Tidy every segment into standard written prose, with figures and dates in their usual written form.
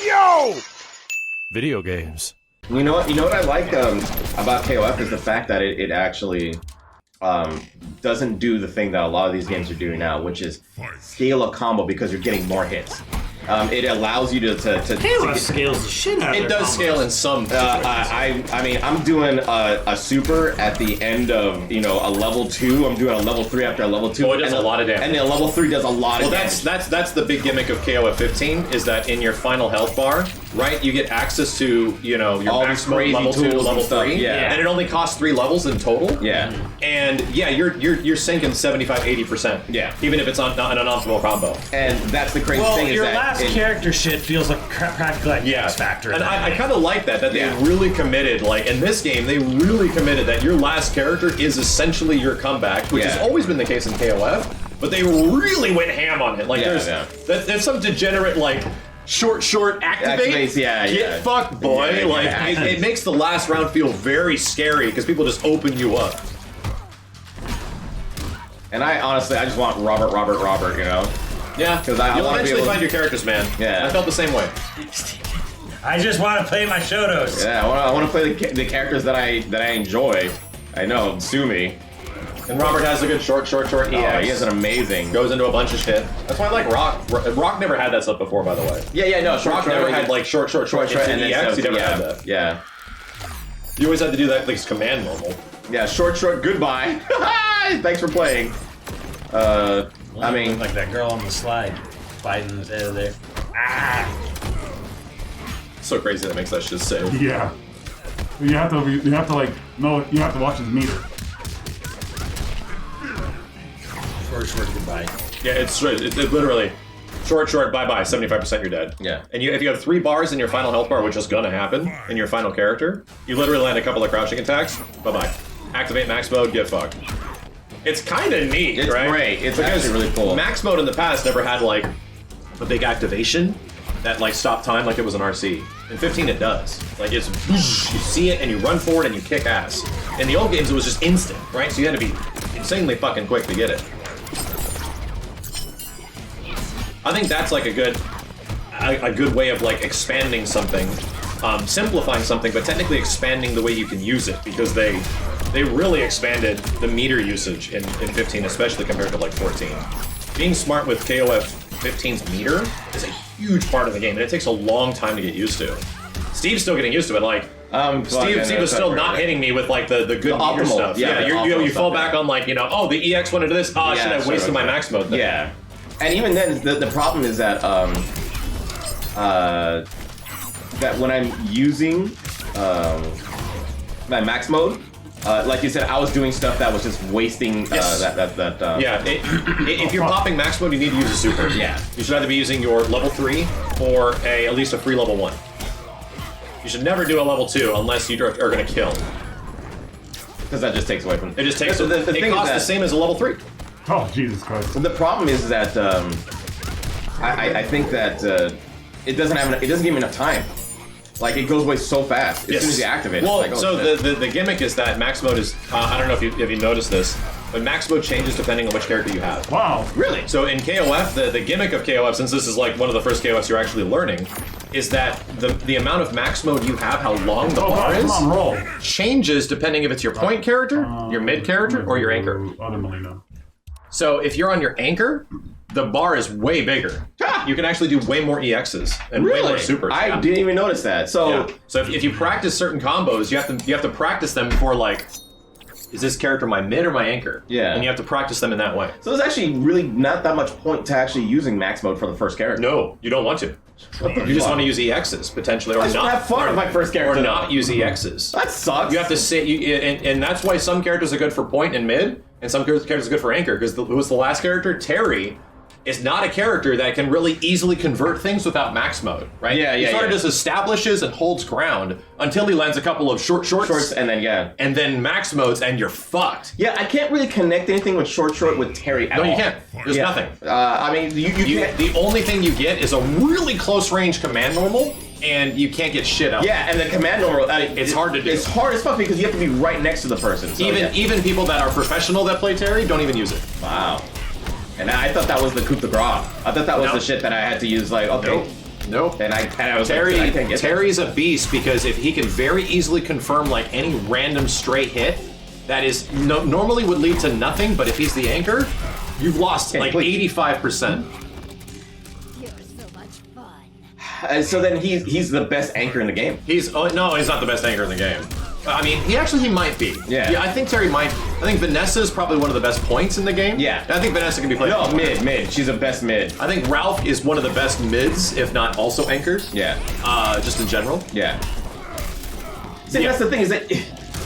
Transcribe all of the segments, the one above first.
Yo! Video games. You know what I like about KOF is the fact that it actually doesn't do the thing that a lot of these games are doing now, which is scale a combo because you're getting more hits. It allows you to KOF scales the shit out of it. It does scale in some. I mean, I'm doing a super at the end of a level 2. I'm doing a level 3 after a level 2. Oh, it does a lot of damage. And then a level 3 does a lot of damage. Well, that's the big gimmick of KOF 15 is that in your final health bar, right, you get access to your all max these crazy level 2 to level 3. Yeah. And it only costs 3 levels in total. Yeah. And yeah, you're sinking 75-80%. Yeah. Even if it's not an optimal combo. And that's the crazy thing is your that last character shit feels like practically like X Factor. And I kind of like that they really committed, like in this game, they really committed that your last character is essentially your comeback, which has always been the case in KOF, but they really went ham on it. Like there's some degenerate like short activate, get fucked boy. It makes the last round feel very scary because people just open you up. And I honestly just want Robert, you know? Yeah, because you'll eventually find your characters, man. Yeah. I felt the same way. I just want to play my Shotos. Yeah, I want to play the characters that I enjoy. I know, sue me. And Robert has a good short EX. Yeah, he has an amazing. Goes into a bunch of shit. That's why I like Rock. Rock never had that stuff before, by the way. No, Rock never had like short and EX. He never had that. Yeah. You always had to do that like command normal. Yeah, short, goodbye. Thanks for playing. I mean, like that girl on the slide, biting his head there. Ah! So crazy that makes that shit safe. Yeah. You have to like know. You have to watch his meter. Short, goodbye. Yeah, it's literally short, bye, 75% you're dead. Yeah. And if you have 3 bars in your final health bar, which is gonna happen in your final character, you literally land a couple of crouching attacks, bye. Activate max mode, get fucked. It's kind of neat, it's right? Great. It's actually really cool. Max mode in the past never had like a big activation that like stopped time like it was an RC. In 15 it does. Like it's you see it and you run forward and you kick ass. In the old games it was just instant, right? So you had to be insanely fucking quick to get it. I think that's like a good way of like expanding something, simplifying something, but technically expanding the way you can use it because they really expanded the meter usage in 15, especially compared to like 14. Being smart with KOF 15's meter is a huge part of the game, and it takes a long time to get used to. Steve's still getting used to it. Like Steve was still not hitting me with like the good meter optimal stuff. Yeah, you fall back on like oh the EX went into this. Oh shit, I wasted my max mode. Then. Yeah. And even then, the problem is that that when I'm using my max mode, like you said, I was doing stuff that was just wasting if you're popping max mode, you need to use a super. Yeah. You should either be using your level 3 or at least a free level 1. You should never do a level 2 unless you are going to kill. Because that just takes away from it. Just takes. The thing it costs the same as a level 3. Oh, Jesus Christ. The problem is that I think that it doesn't give me enough time. Like, it goes away so fast as soon as you activate it. Well, like, the gimmick is that max mode is, I don't know if you noticed this, but max mode changes depending on which character you have. Wow. Really? So in KOF, the gimmick of KOF, since this is like one of the first KOFs you're actually learning, is that the amount of max mode you have, how long the bar is, changes depending if it's your point character, your mid character, or your anchor. So if you're on your anchor, the bar is way bigger. You can actually do way more EXs and way more supers. I didn't even notice that. So if you practice certain combos, you have to practice them for like, is this character my mid or my anchor? Yeah. And you have to practice them in that way. So there's actually really not that much point to actually using max mode for the first character. No, you don't want to. You just want to use EXs potentially, or I just not have fun with my first character, or not use EXs. That sucks. You have to sit, and that's why some characters are good for point and mid, and some characters are good for anchor. Because who was the last character? Terry is not a character that can really easily convert things without max mode, right? He sort of just establishes and holds ground until he lands a couple of shorts, and then max modes, and you're fucked. Yeah, I can't really connect anything with short with Terry at all. No, you can't. There's nothing. I mean, you can't. The only thing you get is a really close range command normal, and you can't get shit out. Yeah, and the command normal, it's hard to do. It's hard as fuck because you have to be right next to the person. So even people that are professional that play Terry don't even use it. Wow. And I thought that was the coup de grace. I thought that was the shit that I had to use, like, okay. Nope. And I was like, I can't get Terry's a beast because if he can very easily confirm like any random straight hit that is normally would lead to nothing, but if he's the anchor, you've lost like 85%. You're so much fun. And so then he's the best anchor in the game. No, he's not the best anchor in the game. I mean, he might be. Yeah. I think Terry might. I think Vanessa is probably one of the best points in the game. Yeah. I think Vanessa can be played. No, mid. She's the best mid. I think Ralph is one of the best mids, if not also anchors. Yeah. Just in general. Yeah. See, that's the thing is that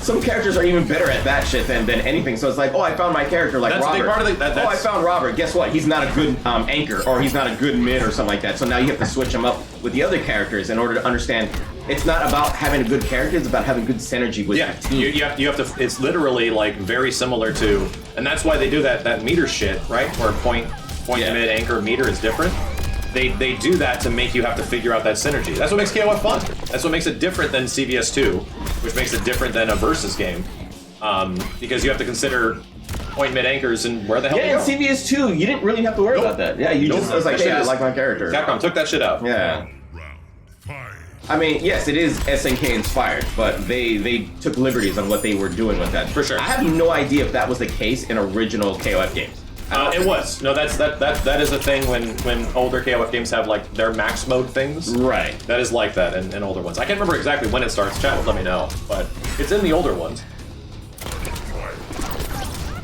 some characters are even better at that shit than anything. So it's like, oh, I found my character like That's a Robert. big part of the, Oh, I found Robert. Guess what? He's not a good anchor, or he's not a good mid, or something like that. So now you have to switch him up with the other characters in order to understand. It's not about having a good character; it's about having good synergy with your team. You have to. It's literally like very similar to, and that's why they do that meter shit, right? Where point mid anchor meter is different. They do that to make you have to figure out that synergy. That's what makes KOF fun. That's what makes it different than CVS2, which makes it different than a versus game. Because you have to consider point mid anchors and where the hell Yeah, they in go. CVS2, you didn't really have to worry about that. Yeah, you just was like, hey, I like my character. Capcom took that shit out. Yeah. I mean, yes, it is SNK inspired, but they took liberties on what they were doing with that. For sure. I have no idea if that was the case in original KOF games. It was. No, that is a thing when older KOF games have like their max mode things. Right. That is like that in older ones. I can't remember exactly when it starts. Chat will let me know, but it's in the older ones.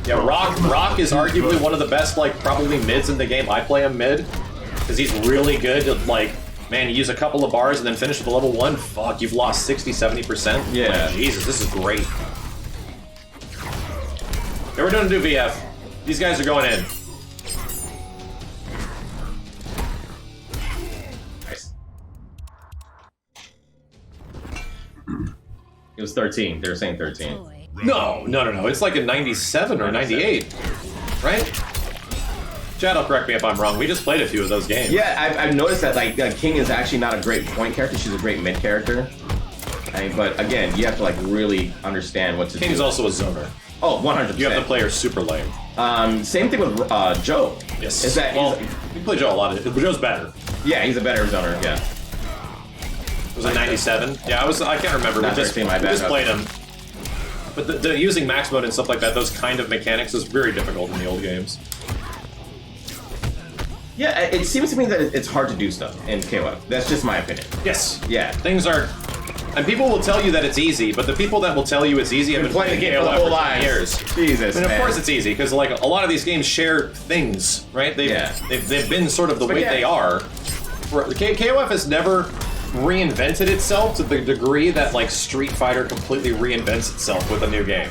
Yeah, Rock is arguably one of the best, like, probably mids in the game. I play him mid, because he's really good at, like, man, you use a couple of bars and then finish with a level 1, fuck, you've lost 60-70%. Yeah. Like, Jesus, this is great. Yeah, we're doing a new VF. These guys are going in. Nice. It was 13. They were saying 13. Boy. No. It's like a 97 or 98, right? Chad will correct me if I'm wrong. We just played a few of those games. Yeah, I've noticed that like King is actually not a great point character. She's a great mid character. I mean, but again, you have to like really understand what to do. King's also a zoner. Oh, 100%. You have to play her super lame. Same thing with Joe. Yes. Is that well, you play Joe a lot. Joe's better. yeah, he's a better zoner. Yeah. Was it 97? Yeah, I can't remember. Not We just 13, my bad. played him. But the using max mode and stuff like that, those kind of mechanics is very difficult in the old games. Yeah, it seems to me that it's hard to do stuff in KOF. That's just my opinion. Yes. Yeah. Things are... And people will tell you that it's easy, but the people that will tell you it's easy have been playing the game for whole 20 years. Jesus, And of man. course it's easy, because like a lot of these games share things, right? They've been sort of the way they are. KOF has never reinvented itself to the degree that like Street Fighter completely reinvents itself with a new game.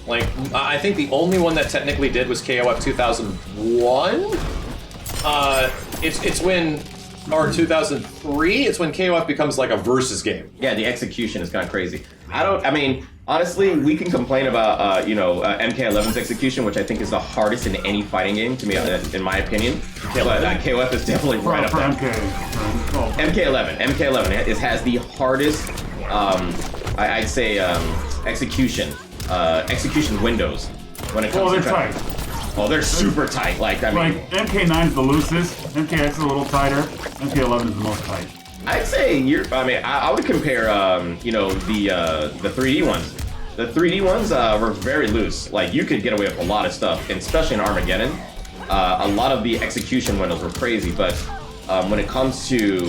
Like, I think the only one that technically did was KOF 2001. It's when, or 2003, it's when KOF becomes like a versus game. Yeah, the execution is kind of crazy. I mean, honestly, we can complain about, MK11's execution, which I think is the hardest in any fighting game, to me, in my opinion. But KOF is definitely right up For there. MK11 has the hardest, I'd say, execution windows when it comes Well, to they're tight. Oh, they're super tight. Like, I mean, Like, MK9 is the loosest, MKX is a little tighter, MK11 is the most tight. I'd say I would compare, the 3D ones. The 3D ones were very loose. Like, you could get away with a lot of stuff, and especially in Armageddon. A lot of the execution windows were crazy, but when it comes to,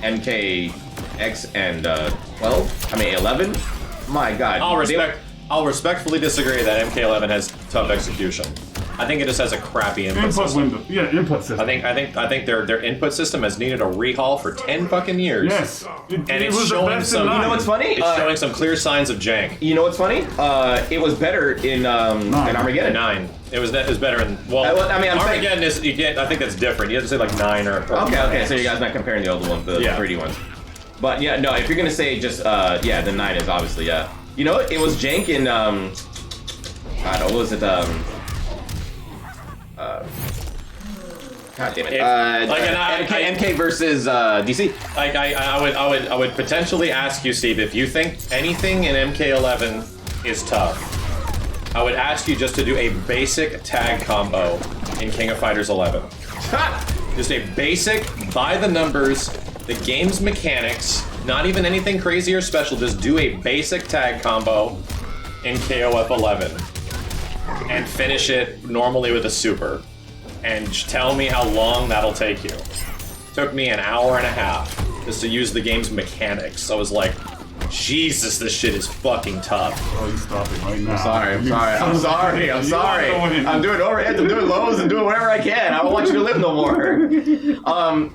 MKX and 11, my God. I'll respectfully disagree that MK11 has tough execution. I think it just has a crappy input system. window. Yeah, input system. I think their input system has needed a rehaul for 10 fucking years. Yes. And it's showing some. You know what's funny? It's showing some clear signs of jank. You know what's funny? It was better in Armageddon. 9. It was better in I'm Armageddon is I think that's different. You have to say like 9 or Okay. So you guys not comparing the older ones, the 3D ones. But yeah, no. If you're gonna say just the 9 is obviously You know what? It was jank in what was it? God damn it! MK versus DC. I would potentially ask you, Steve, if you think anything in MK11 is tough. I would ask you just to do a basic tag combo in King of Fighters 11. Just a basic, by the numbers, the game's mechanics, not even anything crazy or special, just do a basic tag combo in KOF 11. And finish it normally with a super. And tell me how long that'll take you. Took me an hour and a half just to use the game's mechanics. I was like, Jesus, this shit is fucking tough. Oh, you stop it right now. I'm sorry. I'm doing overheads, I'm doing lows, and doing whatever I can. I don't want you to live no more.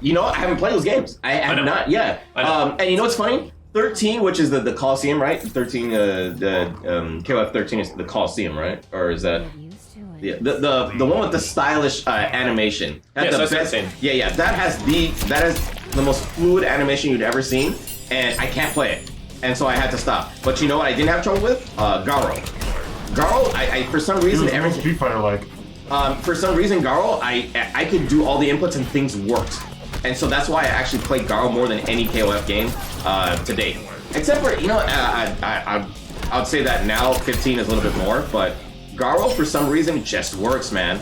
You know, I haven't played those games. I have not yet. And you know what's funny? 13, which is the Coliseum, right? 13, KOF 13 is the Coliseum, right? Or is that... Yeah, the one with the stylish animation. Yes, the best. Yeah. That has the most fluid animation you'd ever seen, and I can't play it, and so I had to stop. But you know what? I didn't have trouble with Garou. Garou, I for some reason everything. Street Fighter like. For some reason, Garou, I could do all the inputs and things worked, and so that's why I actually played Garou more than any KOF game to date. Except for I would say that now 15 is a little bit more, but. Garou, for some reason, just works, man.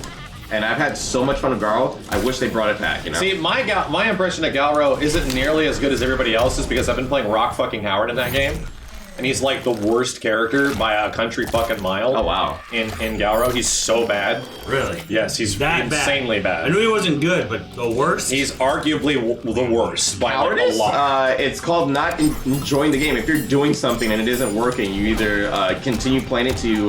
And I've had so much fun with Garou, I wish they brought it back, you know? See, my impression of Garou isn't nearly as good as everybody else's because I've been playing Rock fucking Howard in that game. And he's like the worst character by a country fucking mile. Oh, wow. In Garou, he's so bad. Really? Yes, he's that insanely bad. I knew he wasn't good, but the worst? He's arguably the worst by like a Cowardice? lot. It's called not enjoying the game. If you're doing something and it isn't working, you either continue playing it to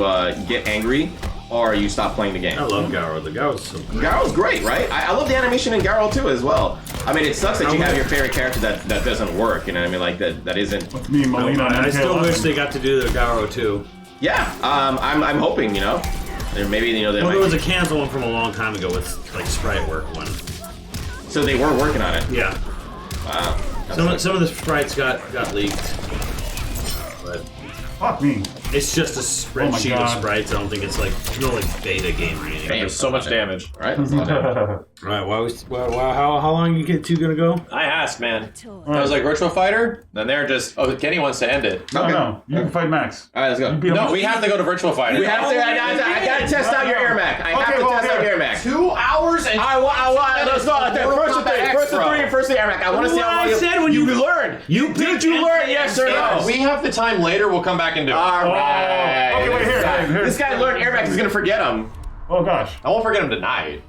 get angry, or you stop playing the game. I love Garou. The Garou's so great. Garou's great, right? I love the animation in Garou too as well. I mean, it sucks that you have your favorite character that doesn't work, you know what I mean? Like, that isn't... With me and Melina I still MK11. wish they got to do the Garou too. Yeah, I'm hoping, you know? Or maybe, you know, they Well, might... there was a cancel one from a long time ago with, like, sprite work one. So they were working on it. Yeah. Wow. Some of the sprites got leaked. But Fuck me. it's just a spreadsheet of God. sprites. I don't think it's like beta game or anything. There's so much damage. Right? Alright, how long you two gonna go? I asked, man. I was like, Virtual Fighter? Then they're just, oh, Kenny wants to end it. No, you can fight Max. Alright, let's go. No, we have to go to Virtual Fighter. We have to. I gotta test out your air Mac. I have to test out your air Mac. 2 hours and I want. Let's go. First the air Mac. I want to see how long you learned. Did you learn? Yes or no? we have the time later. We'll come back and do it. All right. Okay, wait, here. This guy learned air Mac. He's gonna forget him. Oh gosh. I won't forget him tonight.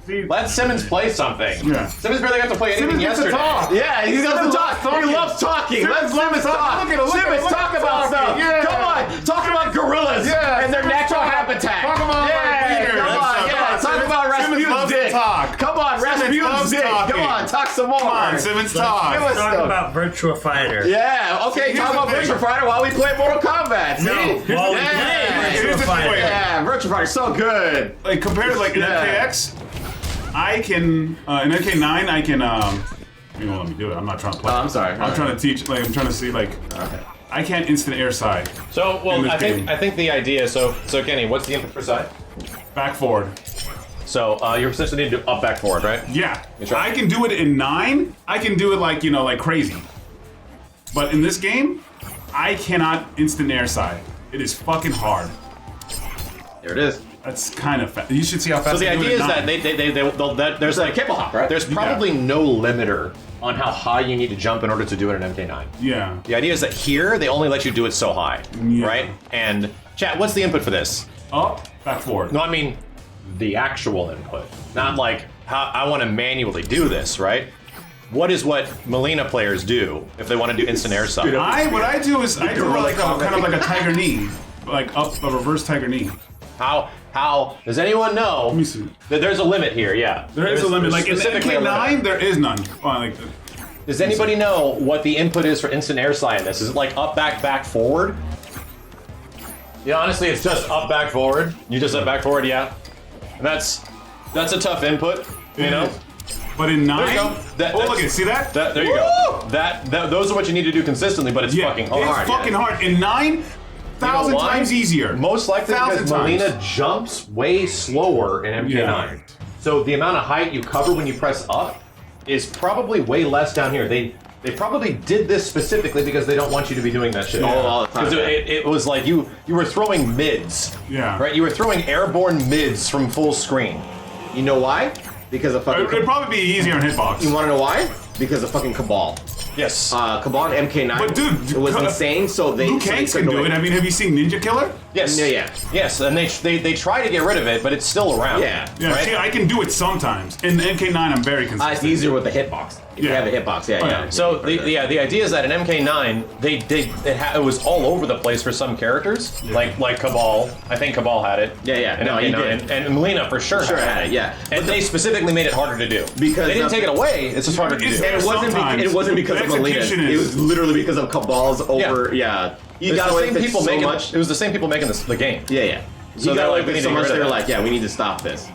See, Let Simmons play something. Yeah. Simmons barely got to play anything Simmons gets to yesterday. talk. Yeah, he loves to talk. He loves talking. Let Simmons talk. Simmons, talk about stuff. Yeah. Come on, talk about gorillas and their natural habitat. Talk about yeah, come on, yeah. Talk about Rasputin's dick. Come on, Rasputin's dick. Come on, talk some more. Come on, Simmons Give talk. us Talk stuff. about Virtua Fighter. Yeah, okay, Here's talk about the thing. Virtua Fighter while we play Mortal Kombat. See? No, while we play Here's Virtua the Fighter. thing. Yeah, Virtua Fighter's so good. Like compared to like in Yeah. MKX, I can in MK9 I can you won't let me do it. I'm not trying to play. Oh, I'm sorry. I'm trying to teach. Like I'm trying to see like I can't instant air side. So, In well, this game. I think the idea. So Kenny, what's the input for side? Back forward. So you're essentially need to do up, back, forward, right? Yeah, That's right. I can do it in 9. I can do it like like crazy. But in this game, I cannot instant air side. It is fucking hard. There it is. That's kind of fast. You should see how fast. So the I do idea it is in that 9. there's like Kibble hop, right? There's probably no limiter on how high you need to jump in order to do it in MK9. Yeah. The idea is that here they only let you do it so high, Yeah. right? And chat, what's the input for this? Up, back forward. No, I mean the actual input, not like how I want to manually do this, right? What is what Melina players do if they want to do instant air side? What I do is I do like kind of like a tiger knee, like up a reverse tiger knee. How does anyone know Let me see. that there's a limit here? Yeah, There is a limit. Like in specifically a limit. MK9, there is none. Like Does anybody know what the input is for instant air slide in this? Is it like up, back, forward? Yeah, honestly, it's just up, back, forward. You just up, back, forward, yeah. And that's a tough input, you know? But in 9, There you go. look at see that? There you go. Those are what you need to do consistently, but it's fucking hard. It's fucking hard. In 9, 1,000 why? times easier. Most likely because 1,000 times. Melina jumps way slower in MK9. Yeah. So the amount of height you cover when you press up is probably way less down here. They probably did this specifically because they don't want you to be doing that shit all the time. Because it was like you were throwing mids. Yeah. Right? You were throwing airborne mids from full screen. You know why? Because of fucking. It'd probably be easier on hitbox. You want to know why? Because of fucking Cabal. Yes. Cabal and MK9. But dude, it was insane. So they. Liu Kang can do it. I mean, have you seen Ninja Killer? Yes. Yeah. Yes, and they try to get rid of it, but it's still around. Yeah. Yeah, Right? see, I can do it sometimes. In MK9, I'm very consistent. It's easier with the hitbox. If you have a hitbox, yeah. So the idea is that in MK9 it was all over the place for some characters, like Cabal. I think Cabal had it. Yeah. In No, he MK9, did. and Melina for sure had it. Yeah. And they specifically made it harder to do Because they didn't of- take it away. It's just harder to do. And it wasn't. Sometimes. It wasn't because The of Melina's. execution is- It was literally because of Cabal's over. Yeah. You It's got the away same with it people so making much. It was the same people making the game. Yeah. So You they're got away like, we with need so to get much. rid of They're that. like, yeah, we need to stop this.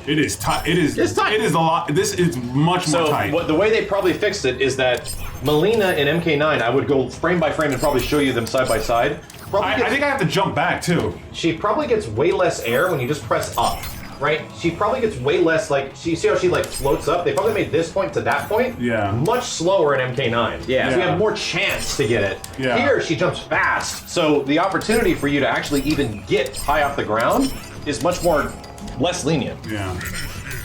It is tight. It is. It's tight. It is a lot. This is much more So tight. the way they probably fixed it is that Melina in MK9, I would go frame by frame and probably show you them side by side. I think I have to jump back too. She probably gets way less air when you just press up, right? She probably gets way less, like, see how she like floats up? They probably made this point to that point Yeah. much slower in MK9. Yeah. So we Yeah. have more chance to get it. Yeah. Here, she jumps fast. So the opportunity for you to actually even get high off the ground is much more, less lenient. Yeah.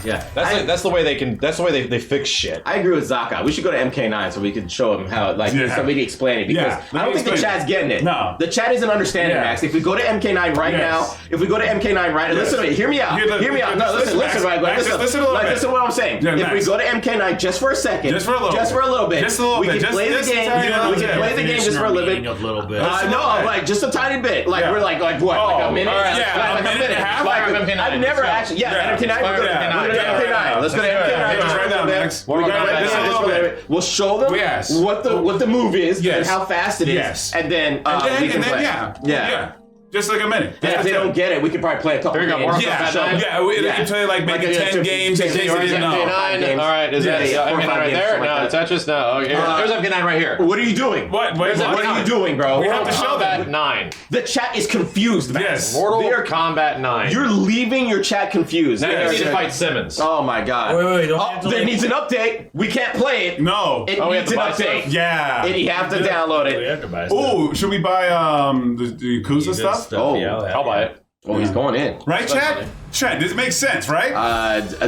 Yeah. That's the way they can, that's the way they fix shit. I agree with Zaka. We should go to MK9 so we can show him how, like, Yeah. so we can explain it. Because Yeah, let I don't me think the explain chat's it. getting it. No. The chat isn't understanding, Yeah. Max. If we go to MK9 right Yes. now, if we go to MK9 right now, Yes. listen to me. Hear me out. Hear me out. No, listen, Max. right? Max, just listen a little bit. Listen to what I'm saying. Yeah, If we Max. go to MK9 just for a second, Just for a little just for a little bit, Just a little we bit. can play the Just game. tiny little We can bit. play the game just for a little bit. A little bit. No, like just a tiny bit. Like Yeah. we're like what? Oh, Like a minute? all right. Yeah, like a minute and a half? Like, Fire MK9. I've never Let's go. actually. Yeah, Yeah. MK9. We're going to MK9. Let's go to MK9. Just right now, Max. We're gonna Just a just little for a bit. little bit. We'll show them Yes. what the move is Yes. and how fast it is, Yes. and then we can play. Yeah. Just like a minute. And if they don't get it, we can probably play a couple Here we go. games. More Yeah, Kombat yeah, nine. it can tell you like maybe Like, 10 games in case they didn't know. games. All right, is that Yeah, 4 or MK9 5 right games, there? something No, like that. Tetris, no. Okay, here's MK9 right here. What are you doing? What? Wait, What are you doing, bro? We have to show Kombat them. 9. The chat is confused, Max. Yes. Mortal They are- Kombat 9. You're leaving your chat confused. Now you Yes. need to fight Simmons. Oh my god. Wait, don't Oh, have to there like- needs an update. We can't play it. No. It we have needs to an buy update. stuff? Yeah. And you have to download We it. have to buy stuff. Ooh, should we buy the Yakuza stuff? Oh, I'll buy it. Oh, he's going in. Right, Chad? Chad, this makes sense, right?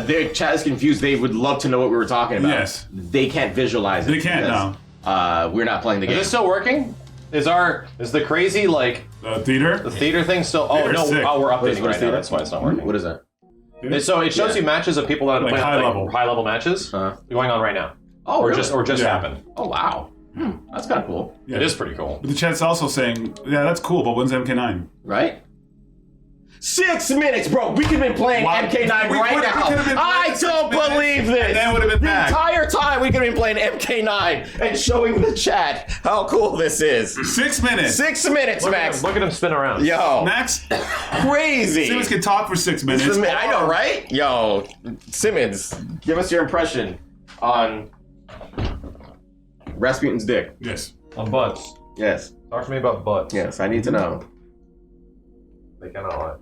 Their chat is confused. They would love to know what we were talking about. Yes. They can't visualize it. They can't, because, we're not playing the Is game. this still working? Is the crazy, like, Theater? the theater thing still? Oh, Theater's no, sick. we're What is updating right now. theater? That's why it's not working. What is that? So it shows Yeah. you matches of people that have Like played high level. matches Uh-huh. going on right now. Oh, Or really? just Yeah. happened. Oh, wow. That's kind of cool. Yeah. It is pretty cool. But the chat's also saying, yeah, that's cool, but when's MK9? Right? 6 minutes, bro. We could have been playing Wow. MK9 We right could have been now. I playing 6 don't minutes, believe this. and then would have been the back. entire time we could have been playing MK9 and showing the chat how cool this is. 6 minutes. 6 minutes, Max. Look at him spin around. Yo, Max, crazy. Simmons can talk for 6 minutes. I know, right? Yo, Simmons, give us your impression on Rasputin's dick. Yes. On butts. Yes, Talk to me about butts. yes, I need to know. They cannot lie.